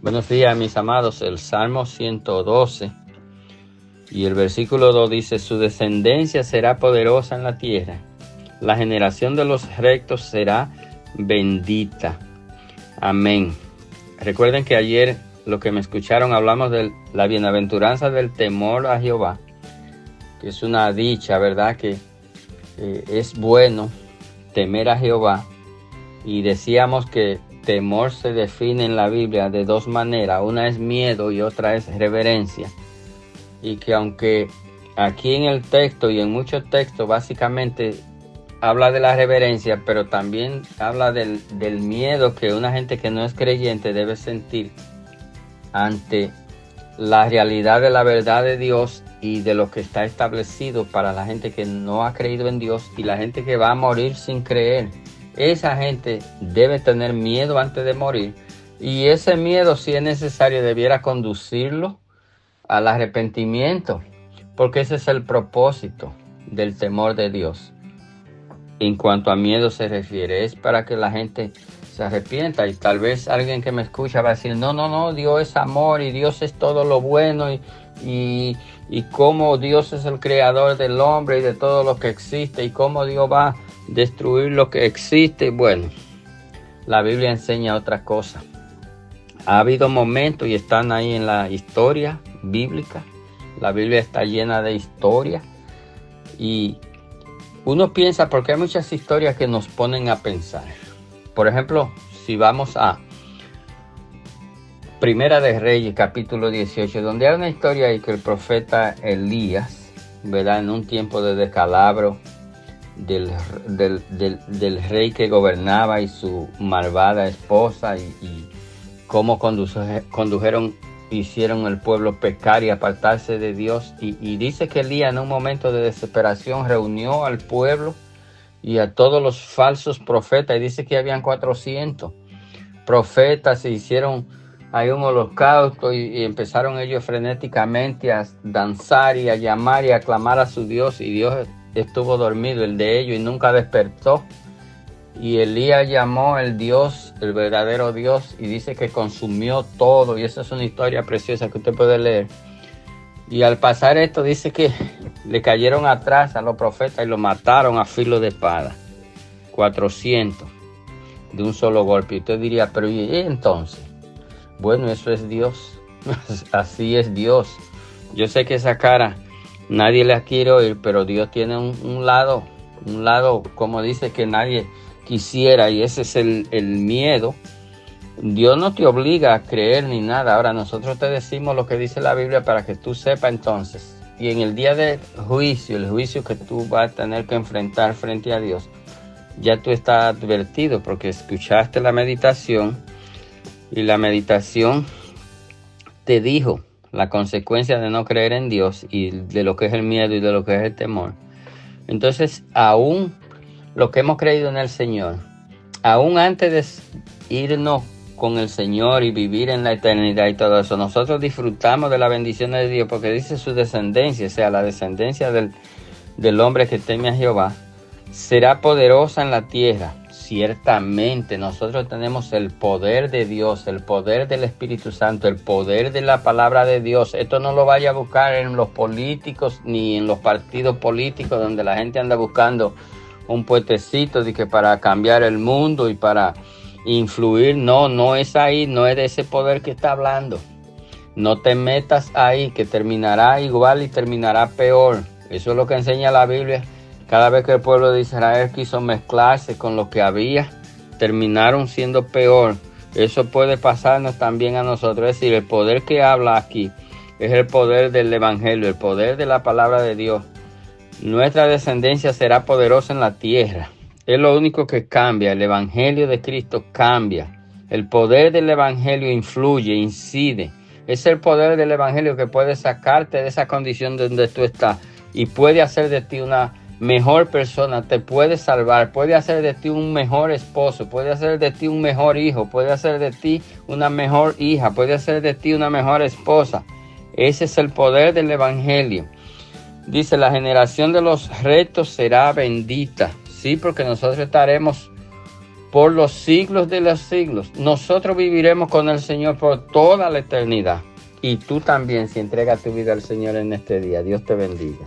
Buenos días, mis amados. El Salmo 112 y el versículo 2 dice: su descendencia será poderosa en la tierra, la generación de los rectos será bendita. Amén. Recuerden que ayer, lo que me escucharon, hablamos de la bienaventuranza del temor a Jehová, que es una dicha, ¿verdad? Que es bueno temer a Jehová. Y decíamos que temor se define en la Biblia de dos maneras. Una es miedo y otra es reverencia. Y que aunque aquí en el texto y en muchos textos básicamente habla de la reverencia, pero también habla del miedo que una gente que no es creyente debe sentir ante la realidad de la verdad de Dios y de lo que está establecido para la gente que no ha creído en Dios y la gente que va a morir sin creer. Esa gente debe tener miedo antes de morir, y ese miedo, si es necesario, debiera conducirlo al arrepentimiento, porque ese es el propósito del temor de Dios. En cuanto a miedo se refiere, es para que la gente se arrepienta. Y tal vez alguien que me escucha va a decir: no, Dios es amor y Dios es todo lo bueno, y cómo Dios es el creador del hombre y de todo lo que existe, y cómo Dios va a destruir lo que existe. Bueno, la Biblia enseña otra cosa. Ha habido momentos, y están ahí en la historia bíblica. La Biblia está llena de historia, y uno piensa, porque hay muchas historias que nos ponen a pensar. Por ejemplo, si vamos a Primera de Reyes, capítulo 18, donde hay una historia ahí que el profeta Elías, ¿verdad?, en un tiempo de descalabro del rey que gobernaba y su malvada esposa, y cómo hicieron el pueblo pecar y apartarse de Dios. Y dice que Elías, en un momento de desesperación, reunió al pueblo y a todos los falsos profetas, y dice que habían 400 profetas. Se hicieron ahí un holocausto y empezaron ellos frenéticamente a danzar y a llamar y a clamar a su Dios, y Dios estuvo dormido, el de ellos, y nunca despertó. Y Elías llamó el Dios, el verdadero Dios, y dice que consumió todo. Y esa es una historia preciosa que usted puede leer. Y al pasar esto, dice que le cayeron atrás a los profetas y los mataron a filo de espada. 400 de un solo golpe. Y usted diría: pero ¿y entonces? Bueno, eso es Dios. Así es Dios. Yo sé que esa cara nadie la quiere oír, pero Dios tiene un lado, como dice, que nadie quisiera, y ese es el miedo. Dios no te obliga a creer ni nada. Ahora, nosotros te decimos lo que dice la Biblia para que tú sepas entonces. Y en el día del juicio, el juicio que tú vas a tener que enfrentar frente a Dios, ya tú estás advertido, porque escuchaste la meditación, y la meditación te dijo la consecuencia de no creer en Dios, y de lo que es el miedo y de lo que es el temor. Entonces, aún lo que hemos creído en el Señor, aún antes de irnos con el Señor y vivir en la eternidad y todo eso, nosotros disfrutamos de la bendición de Dios, porque dice su descendencia, o sea, la descendencia del hombre que teme a Jehová, será poderosa en la tierra. Ciertamente nosotros tenemos el poder de Dios, el poder del Espíritu Santo, el poder de la palabra de Dios. Esto no lo vaya a buscar en los políticos ni en los partidos políticos, donde la gente anda buscando un puestecito de que para cambiar el mundo y para influir. No es ahí, no es de ese poder que está hablando. No te metas ahí, que terminará igual y terminará peor. Eso es lo que enseña la Biblia. Cada vez que el pueblo de Israel quiso mezclarse con lo que había, terminaron siendo peor. Eso puede pasarnos también a nosotros. Es decir, el poder que habla aquí es el poder del Evangelio, el poder de la palabra de Dios. Nuestra descendencia será poderosa en la tierra. Es lo único que cambia. El Evangelio de Cristo cambia. El poder del Evangelio influye, incide. Es el poder del Evangelio que puede sacarte de esa condición donde tú estás y puede hacer de ti una mejor persona, te puede salvar, puede hacer de ti un mejor esposo, puede hacer de ti un mejor hijo, puede hacer de ti una mejor hija, puede hacer de ti una mejor esposa. Ese es el poder del Evangelio. Dice: la generación de los rectos será bendita. Sí, porque nosotros estaremos por los siglos de los siglos. Nosotros viviremos con el Señor por toda la eternidad. Y tú también, si entregas tu vida al Señor en este día. Dios te bendiga.